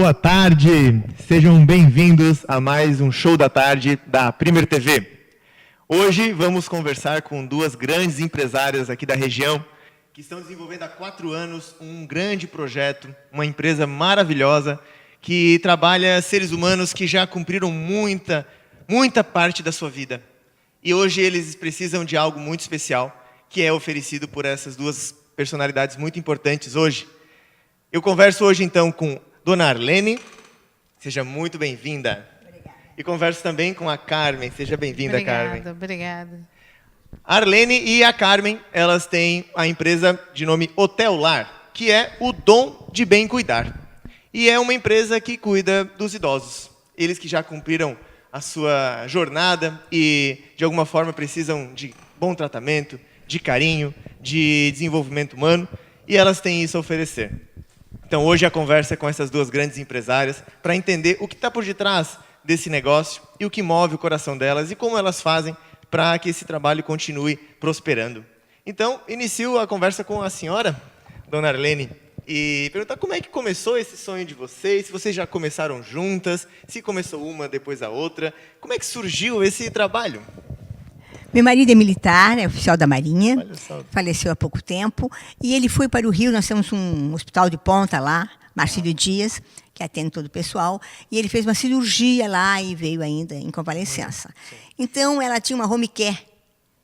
Boa tarde, sejam bem-vindos a mais um Show da Tarde da Primer TV. Hoje vamos conversar com duas grandes empresárias aqui da região que estão desenvolvendo há 4 anos um grande projeto, uma empresa maravilhosa que trabalha seres humanos que já cumpriram muita parte da sua vida. E hoje eles precisam de algo muito especial, que é oferecido por essas duas personalidades muito importantes hoje. Eu converso hoje então com Dona Arlene, seja muito bem-vinda. Obrigada. E converso também com a Carmen, seja bem-vinda, Carmen. Obrigada. A Arlene e a Carmen, elas têm a empresa de nome Hotel Lar, que é o dom de bem cuidar. E é uma empresa que cuida dos idosos. Eles que já cumpriram a sua jornada e, de alguma forma, precisam de bom tratamento, de carinho, de desenvolvimento humano, e elas têm isso a oferecer. Então, hoje a conversa é com essas duas grandes empresárias para entender o que está por detrás desse negócio e o que move o coração delas e como elas fazem para que esse trabalho continue prosperando. Então, inicio a conversa com a senhora, Dona Arlene, e perguntar como é que começou esse sonho de vocês, se vocês já começaram juntas, se começou uma depois a outra, como é que surgiu esse trabalho? Meu marido é militar, é oficial da Marinha, faleceu há pouco tempo, e ele foi para o Rio. Nós temos um hospital de ponta lá, Marcílio Dias, que atende todo o pessoal, e ele fez uma cirurgia lá e veio ainda em convalescença. Então, ela tinha uma home care,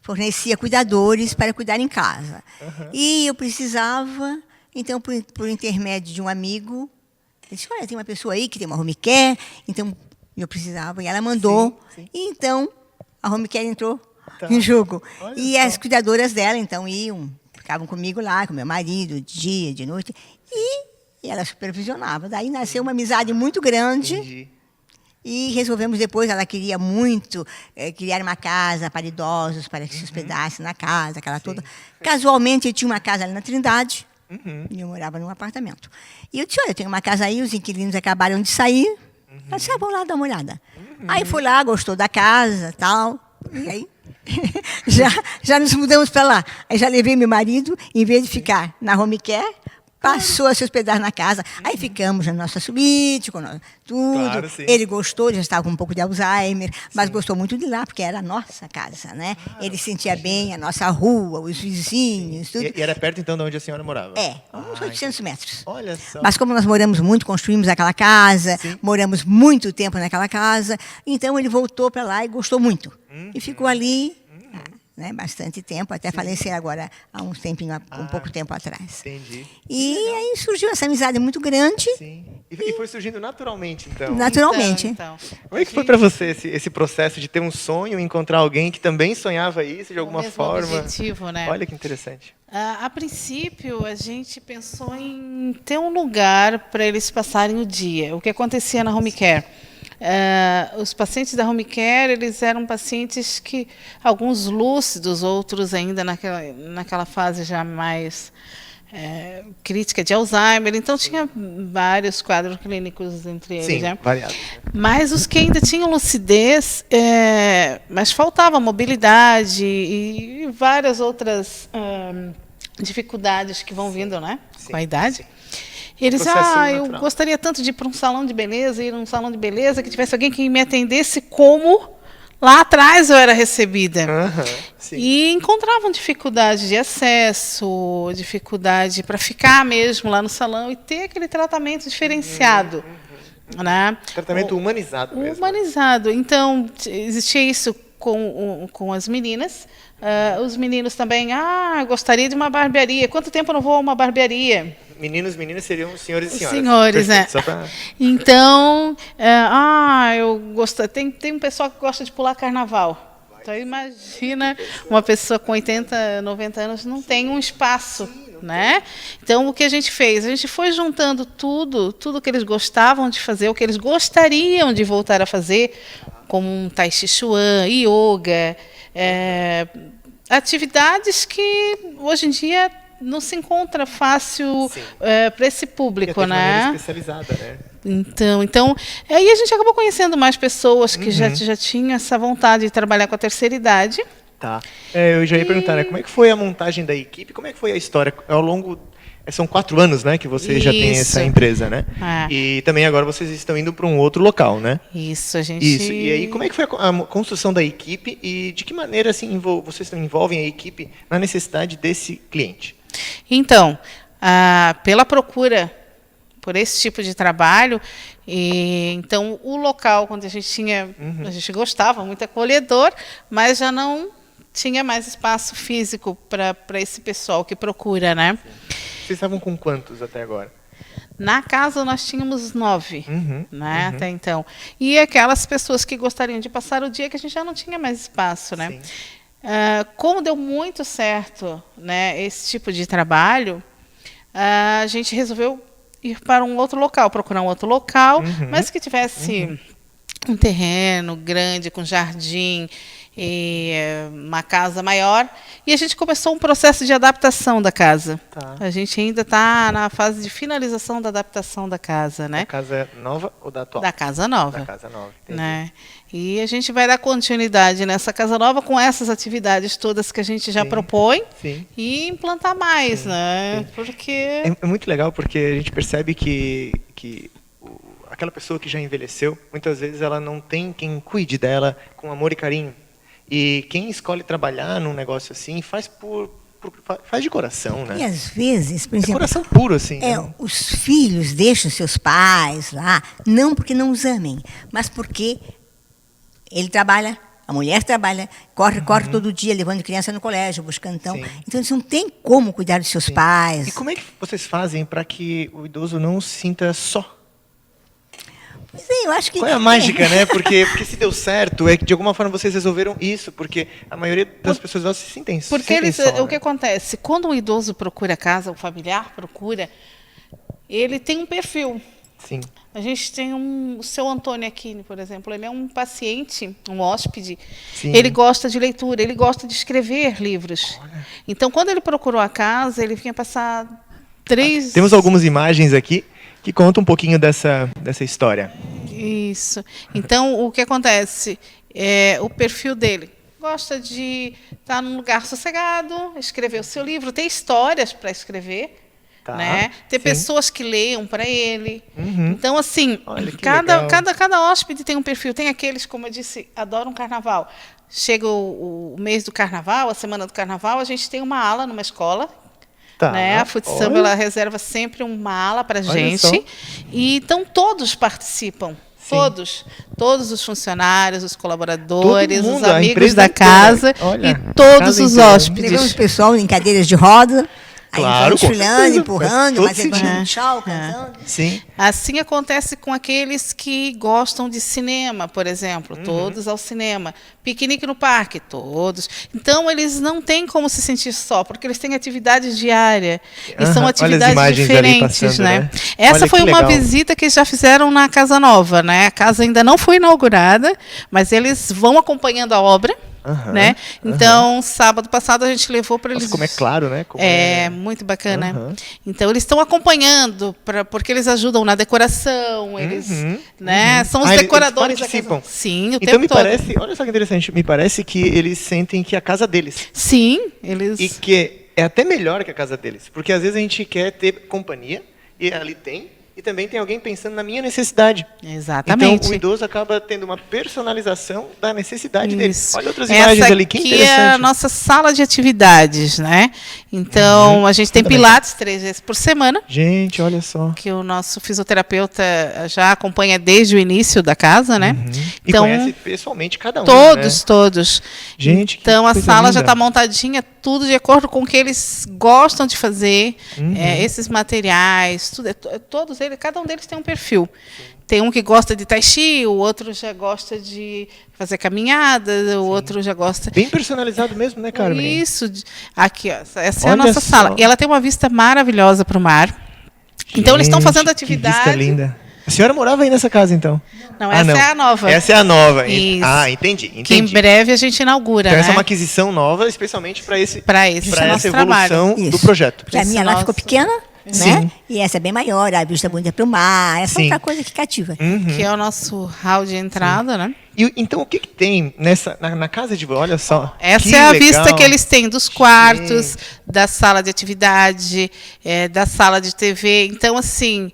fornecia cuidadores para cuidar em casa. E eu precisava, então, por intermédio de um amigo, ele disse, olha, tem uma pessoa aí que tem uma home care, então eu precisava, e ela mandou. Sim. E então, a home care entrou em jogo. Olha e só. as cuidadoras dela, então, ficavam comigo lá, com meu marido, de dia, de noite, e ela supervisionava. Daí nasceu uma amizade muito grande. Entendi. E resolvemos depois, ela queria muito criar uma casa para idosos, para que se hospedasse na casa, aquela toda. Casualmente, eu tinha uma casa ali na Trindade, e eu morava num apartamento. E eu disse, olha, eu tenho uma casa aí, os inquilinos acabaram de sair. Ela disse, vou lá dar uma olhada. Aí fui lá, gostou da casa, tal, e aí já nos mudamos para lá. Aí já levei meu marido, em vez de ficar na home care, passou a se hospedar na casa. Aí ficamos na nossa suíte, com tudo. Claro, sim. Ele gostou, já estava com um pouco de Alzheimer, mas gostou muito de lá, porque era a nossa casa, né? Ele sentia bem a nossa rua, os vizinhos, tudo. E era perto, então, de onde a senhora morava? Uns 800 metros. Olha só. Mas como nós moramos muito, construímos aquela casa, moramos muito tempo naquela casa, então ele voltou para lá e gostou muito. E ficou ali, né, bastante tempo, até falecer agora há um tempinho, um pouco tempo atrás. Entendi. E aí surgiu essa amizade muito grande. Sim. E foi surgindo naturalmente, então. Naturalmente. Então, Como é que foi para você esse processo de ter um sonho, encontrar alguém que também sonhava isso de alguma o mesmo forma? objetivo, né? Olha que interessante. A princípio, a gente pensou em ter um lugar para eles passarem o dia. O que acontecia na home care? Os pacientes da home care, eles eram pacientes que, alguns lúcidos, outros ainda naquela fase já mais crítica de Alzheimer. Então, tinha vários quadros clínicos entre eles. Sim, né? variados. Mas os que ainda tinham lucidez, mas faltava mobilidade e várias outras dificuldades que vão vindo, né, com a idade. E eles eu gostaria tanto de ir para um salão de beleza, que tivesse alguém que me atendesse como lá atrás eu era recebida. E encontravam dificuldade de acesso, dificuldade para ficar mesmo lá no salão e ter aquele tratamento diferenciado. Né? Tratamento humanizado mesmo. Humanizado. Então, existia isso com as meninas. Os meninos também, gostaria de uma barbearia. Quanto tempo eu não vou a uma barbearia? Meninos, meninas seriam senhores e senhoras. Senhores, perfeito, né? Então, eu gosto. Tem um pessoal que gosta de pular carnaval. Então, imagina uma pessoa com 80, 90 anos não tem um espaço. Né? Então, o que a gente fez? A gente foi juntando tudo que eles gostavam de fazer, o que eles gostariam de voltar a fazer, como um Tai Chi Chuan, yoga, atividades que hoje em dia não se encontra fácil para esse público, né? Especializada, né? Então, aí a gente acabou conhecendo mais pessoas que já tinham essa vontade de trabalhar com a terceira idade. Tá. Eu já ia perguntar, né, como é que foi a montagem da equipe? Como é que foi a história ao longo São 4 anos, né, que você já tem essa Isso. empresa, né? É. E também agora vocês estão indo para um outro local, né? Isso, a gente... Isso. E aí, como é que foi a construção da equipe e de que maneira assim, vocês envolvem a equipe na necessidade desse cliente? Então, pela procura por esse tipo de trabalho, então o local onde a gente tinha, a gente gostava, muito acolhedor, mas já não tinha mais espaço físico para esse pessoal que procura, né? Vocês estavam com quantos até agora? Na casa nós tínhamos 9, né, até então. E aquelas pessoas que gostariam de passar o dia que a gente já não tinha mais espaço, né? Sim. Como deu muito certo, né, esse tipo de trabalho, a gente resolveu ir para um outro local, procurar um outro local, mas que tivesse um terreno grande, com jardim, e uma casa maior. E a gente começou um processo de adaptação da casa. Tá. A gente ainda está na fase de finalização da adaptação da casa, né? Da casa nova ou da atual? Da casa nova. Da casa nova, entendi. Né? E a gente vai dar continuidade nessa casa nova com essas atividades todas que a gente já propõe Sim. e implantar mais, né? Porque É muito legal porque a gente percebe que aquela pessoa que já envelheceu, muitas vezes ela não tem quem cuide dela com amor e carinho. E quem escolhe trabalhar num negócio assim faz faz de coração, né? E às vezes, por É exemplo, coração puro, assim. né? os filhos deixam seus pais lá, não porque não os amem, mas porque ele trabalha, a mulher trabalha, corre todo dia, levando criança no colégio, buscando então. Sim. Então, eles não têm como cuidar dos seus pais. E como é que vocês fazem para que o idoso não se sinta só? Pois é, eu acho que... Qual é a mágica, né? Porque se deu certo, é que de alguma forma vocês resolveram isso, porque a maioria das pessoas elas se sentem Porque sentem só, o que né? acontece? Quando um idoso procura casa, um familiar procura, ele tem um perfil. Sim. A gente tem o seu Antônio aqui, por exemplo, ele é um paciente, um hóspede. Sim. Ele gosta de leitura, ele gosta de escrever livros. Então, quando ele procurou a casa, ele vinha passar 3... Temos algumas imagens aqui que contam um pouquinho dessa história. Isso. Então, o que acontece? O perfil dele gosta de estar num lugar sossegado, escrever o seu livro, ter histórias para escrever, Tá, né? Ter sim. pessoas que leiam para ele. Uhum. Então, assim, Olha que legal. cada hóspede tem um perfil. Tem aqueles, como eu disse, adoram carnaval. Chega o mês do carnaval, a semana do carnaval, a gente tem uma ala numa escola. Tá. Né? A Futsamba, ela reserva sempre uma ala para a gente. só. E então todos participam. Sim. Todos os funcionários, os colaboradores, Todo os mundo, a amigos empresa da inteira. casa Olha, e todos casa os inteira. hóspedes. Levamos o pessoal em cadeiras de roda, aí Claro, vamos com desfilando, certeza, empurrando, faz todo mas sentido. levando tchau, cantando. Sim. Assim acontece com aqueles que gostam de cinema, por exemplo, todos ao cinema. Piquenique no parque, todos. Então, eles não têm como se sentir só, porque eles têm atividade diária. E são Olha as atividades imagens ali diferentes, passando, né? né? Essa Olha foi que uma legal. visita que eles já fizeram na Casa Nova, né? A casa ainda não foi inaugurada, mas eles vão acompanhando a obra. Aham, Né? Então, sábado passado a gente levou para eles. Nossa, como é claro, né? Como Muito bacana. Aham. Então, eles estão acompanhando, porque eles ajudam na decoração, eles né? São os Ah, eles decoradores da participam. casa. Sim, o Então tempo me todo. parece, olha só que interessante, me parece que eles sentem que é a casa deles. Sim, eles. E que é até melhor que a casa deles. Porque às vezes a gente quer ter companhia, e ali tem, e também tem alguém pensando na minha necessidade. Exatamente. Então o idoso acaba tendo uma personalização da necessidade dele. Isso. Olha outras imagens Essa ali, que aqui interessante. é a nossa sala de atividades, né? Então, a gente tem Também. pilates 3 vezes por semana, Gente, olha só. que o nosso fisioterapeuta já acompanha desde o início da casa, né? E Então, conhece pessoalmente cada um, todos, né? todos. Gente, que Então, a coisa sala já linda. está montadinha, tudo de acordo com o que eles gostam de fazer, esses materiais, tudo, todos eles, cada um deles tem um perfil. Tem um que gosta de tai chi, o outro já gosta de fazer caminhada, o outro já gosta... Bem personalizado mesmo, né, Carmen? Isso. Aqui, ó, essa é a Olha nossa só. sala. E ela tem uma vista maravilhosa para o mar. Então, eles estão fazendo Gente, atividade... Que vista linda. A senhora morava aí nessa casa, então? Não, essa é a nova. Essa é a nova. Isso. Ah, entendi. Que em breve a gente inaugura, Então, né? essa é uma aquisição nova, especialmente para Para esse essa nosso evolução trabalho. do Isso. projeto. Porque a minha lá Nossa. ficou pequena, né? Sim. E essa é bem maior, a vista bonita para o mar, essa é Sim. outra coisa que cativa. Que é o nosso hall de entrada, né? E, então, o que tem na casa de vocês? Olha só. Essa que é a legal. vista que eles têm dos quartos, da sala de atividade, da sala de TV. Então, assim,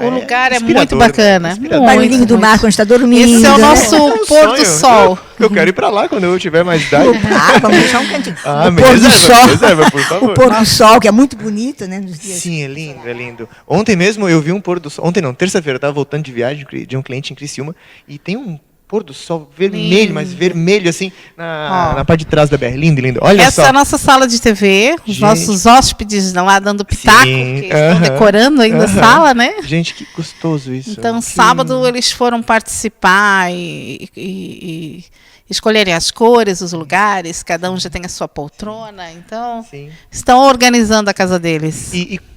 o lugar é muito inspirador, bacana. né? Inspirador. O barulhinho do mar quando está dormindo. Esse é o né? nosso É um pôr do sonho. sol. Eu quero ir pra lá quando eu tiver mais idade. Ah, vamos deixar um cantinho. Ah, o me pôr do reserva, sol. me reserva, por favor. O pôr do sol, que é muito bonito, né? Nos dias. Sim, é lindo, é lindo. Ontem mesmo eu vi um pôr do sol. Ontem não, terça-feira eu estava voltando de viagem de um cliente em Criciúma e tem um pôr do sol vermelho, Lindo. mas vermelho assim, na parte de trás da BR. Lindo, lindo. Olha Essa só. é a nossa sala de TV, os Gente. nossos hóspedes lá dando pitaco, Sim, que estão decorando ainda a sala, né? Gente, que gostoso isso. Então, Que sábado lindo. eles foram participar e escolherem as cores, os lugares, cada um já tem a sua poltrona, então Sim. estão organizando a casa deles.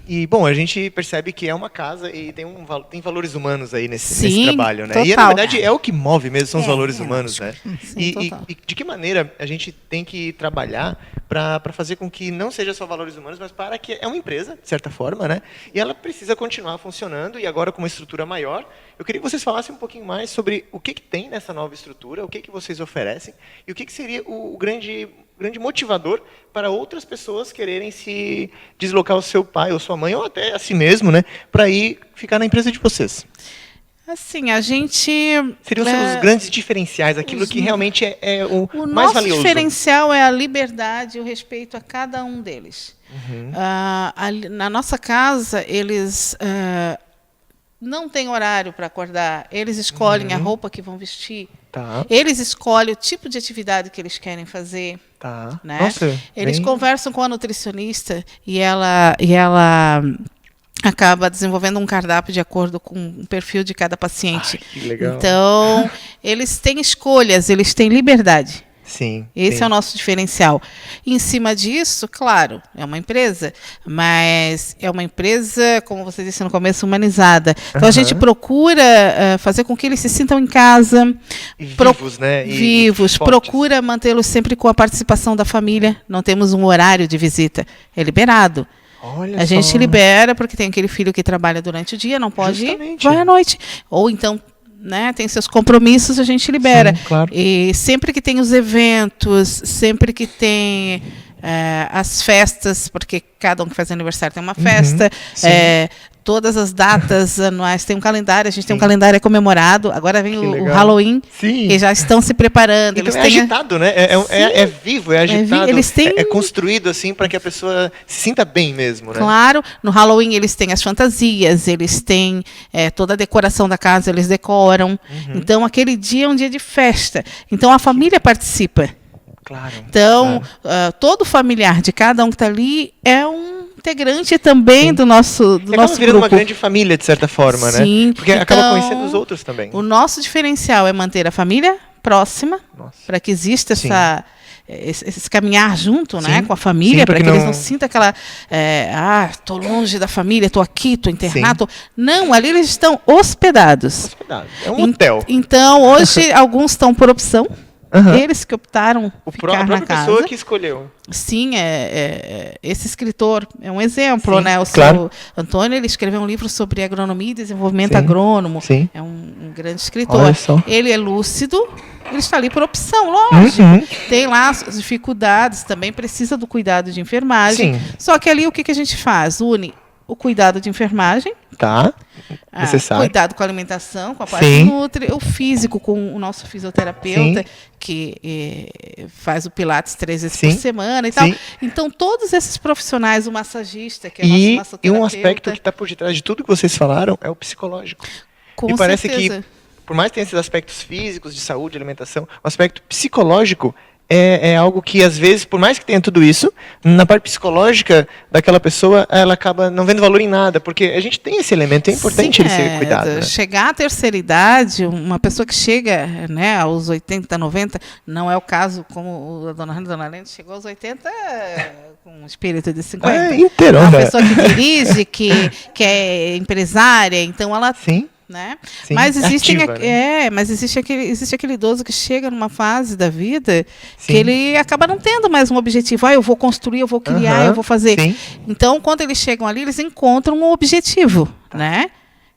E, bom, a gente percebe que é uma casa e tem valores humanos aí nesse Sim, trabalho, né? E, na total. verdade, é o que move mesmo, são os valores é humanos, né? Sim, total. E de que maneira a gente tem que trabalhar para fazer com que não seja só valores humanos, mas para que é uma empresa, de certa forma, né? E ela precisa continuar funcionando e agora com uma estrutura maior. Eu queria que vocês falassem um pouquinho mais sobre o que tem nessa nova estrutura, o que vocês oferecem e o que seria o grande motivador para outras pessoas quererem se deslocar ao seu pai ou sua mãe, ou até a si mesmo, né, para ir ficar na empresa de vocês. Assim, a gente... Seriam os grandes diferenciais, aquilo que realmente é o O mais nosso valioso. diferencial é a liberdade e o respeito a cada um deles. Na nossa casa, eles não têm horário para acordar. Eles escolhem a roupa que vão vestir. Tá, Eles escolhem o tipo de atividade que eles querem fazer. tá. Né? Nossa, Eles bem- conversam com a nutricionista e ela acaba desenvolvendo um cardápio de acordo com o perfil de cada paciente. Ai, que legal. Então, eles têm escolhas, eles têm liberdade. Sim. Esse sim. é o nosso diferencial. Em cima disso, claro, é uma empresa, mas é uma empresa, como você disse no começo, humanizada. Então, a gente procura fazer com que eles se sintam em casa. E vivos, né? E Vivos. fortes. Procura mantê-los sempre com a participação da família. Não temos um horário de visita. É liberado. Olha A gente só. libera, porque tem aquele filho que trabalha durante o dia, não pode ir, Justamente. vai à noite. Ou então, né, tem seus compromissos, a gente libera. Sim, claro. E sempre que tem os eventos, sempre que tem as festas, porque cada um que faz aniversário tem uma festa, sim. todas as datas anuais, tem um calendário, a gente tem um Sim. calendário comemorado, agora vem o legal. Halloween, Sim. que já estão se preparando. Então Eles é têm agitado, né? É vivo, é agitado. eles têm- É construído assim para que a pessoa se sinta bem mesmo, né? Claro, no Halloween eles têm as fantasias, eles têm toda a decoração da casa, eles decoram. Então, aquele dia é um dia de festa. Então, a família participa. Claro. Então, claro. todo familiar de cada um que está ali é um integrante também do nosso Acaba virando uma grupo. grande família, de certa forma, Sim, né? Porque acaba então, conhecendo os outros também. O nosso diferencial é manter a família próxima, Nossa. para que exista Sim. esse caminhar junto, né, Sim. com a família, Sim, para porque que eles não- não sintam aquela, tô longe da família, tô aqui, tô internado. Sim. Não, ali eles estão hospedados. Hospedado. É um hotel. Então, hoje, alguns estão por opção. Aham. Eles que optaram A ficar na própria casa. pessoa que escolheu. Sim, esse escritor é um exemplo, Sim, né? O claro. seu Antônio, ele escreveu um livro sobre agronomia e desenvolvimento Sim, agrônomo. sim. É um grande escritor. Olha só. Ele é lúcido, ele está ali por opção, lógico. Uhum. Tem lá as dificuldades, também precisa do cuidado de enfermagem. Sim. Só que ali o que a gente faz? Une o cuidado de enfermagem, Tá. Necessário. cuidado com a alimentação, com a parte Sim. nutri, o físico com o nosso fisioterapeuta, Sim. que faz o Pilates 3 vezes Sim. por semana e tal. Sim. Então, todos esses profissionais, o massagista, que é o nosso E massoterapeuta, um aspecto que está por detrás de tudo que vocês falaram é o psicológico. com E parece certeza. que, por mais que tenha esses aspectos físicos, de saúde, alimentação, o aspecto psicológico é algo que, às vezes, por mais que tenha tudo isso, na parte psicológica daquela pessoa, ela acaba não vendo valor em nada, porque a gente tem esse elemento, é importante Sim, ele ser cuidado. Né? Chegar à terceira idade, uma pessoa que chega, né, aos 80, 90, não é o caso como a dona Lente chegou aos 80 com um espírito de 50. Inteirão, É uma né? pessoa que dirige, que é empresária, então ela Sim. né? Sim, Mas existem, ativa, né? mas existe aquele idoso que chega numa fase da vida Sim. que ele acaba não tendo mais um objetivo. Eu vou construir, eu vou criar, Aham, eu vou fazer. sim. Então, quando eles chegam ali, eles encontram um objetivo, né?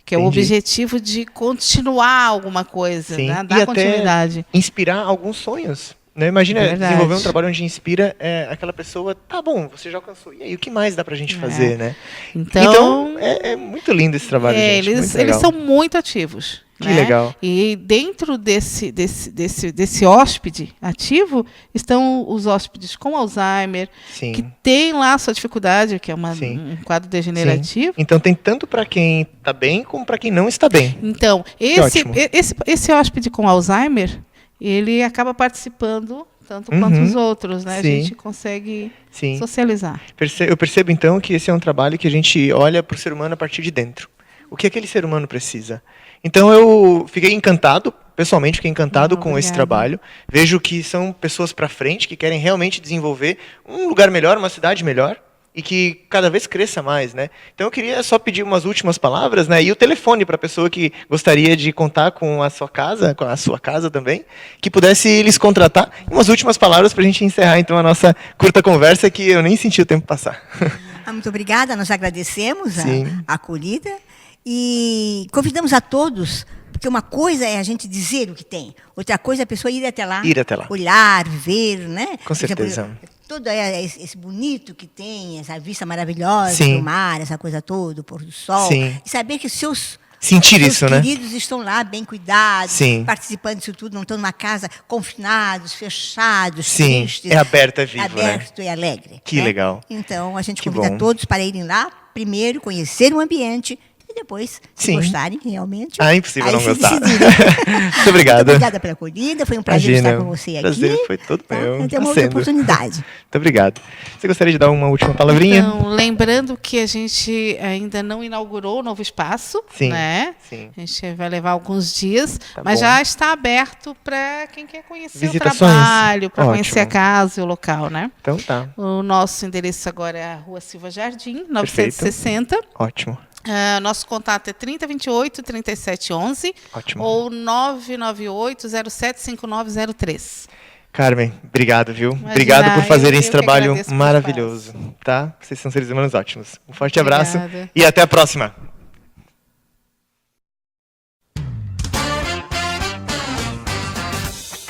Que é o Entendi. objetivo de continuar alguma coisa, Sim. né? E Dar até continuidade. inspirar alguns sonhos. Né? Imagina Verdade. desenvolver um trabalho onde inspira aquela pessoa, tá bom, você já alcançou. E aí, o que mais dá pra gente fazer, né? Então, é muito lindo esse trabalho, gente. Muito eles legal. são muito ativos. Que legal. E dentro desse hóspede ativo estão os hóspedes com Alzheimer, Sim. que tem lá a sua dificuldade, que é Sim. um quadro degenerativo. Sim. Então tem tanto para quem está bem como para quem não está bem. Então, ótimo. esse hóspede com Alzheimer, ele acaba participando tanto quanto os outros, né? Sim. A gente consegue Sim. socializar. Eu percebo então que esse é um trabalho que a gente olha para o ser humano a partir de dentro. O que aquele ser humano precisa. Então eu fiquei encantado, pessoalmente fiquei encantado com esse trabalho. Vejo que são pessoas para frente, que querem realmente desenvolver um lugar melhor, uma cidade melhor, e que cada vez cresça mais, né? Então eu queria só pedir umas últimas palavras, né? E o telefone para a pessoa que gostaria de contar com a sua casa também, que pudesse lhes contratar. E umas últimas palavras para a gente encerrar então a nossa curta conversa, que eu nem senti o tempo passar. Muito obrigada, nós agradecemos Sim. a acolhida e convidamos a todos, porque uma coisa é a gente dizer o que tem, outra coisa é a pessoa ir até lá, olhar, ver, né? Com certeza. Por exemplo, todo esse bonito que tem, essa vista maravilhosa Sim. do mar, essa coisa toda, o pôr do sol, Sim. e saber que seus isso, né? queridos estão lá bem cuidados, Sim. participando disso tudo, não estão numa casa confinados, fechados, Sim, tristes. é aberto, é vivo, aberto e alegre. Que legal. Então, a gente Que convida bom. todos para irem lá, primeiro, conhecer o ambiente, e depois, se Sim. gostarem realmente... É impossível aí não se gostar. decidirem. Muito obrigado. Muito obrigada pela acolhida, foi um prazer Imagina, estar com você aqui. prazer foi todo meu. Até Tá uma outra sendo. oportunidade. Muito obrigado. Você gostaria de dar uma última palavrinha? Então, lembrando que a gente ainda não inaugurou o novo espaço, Sim, né? sim. A gente vai levar alguns dias, Tá mas bom. já está aberto para quem quer conhecer Visitações? o trabalho, para conhecer a Ótimo. casa e o local, né? Então tá, O nosso endereço agora é a Rua Silva Jardim, 960. ótimo. Nosso contato é 3028-3711 Ótimo. ou 998-075903. Carmen, obrigado, viu? Imagina, obrigado por fazerem eu esse que trabalho agradeço pelo maravilhoso, tá? Vocês são seres humanos ótimos. Um forte abraço Obrigada. e até a próxima.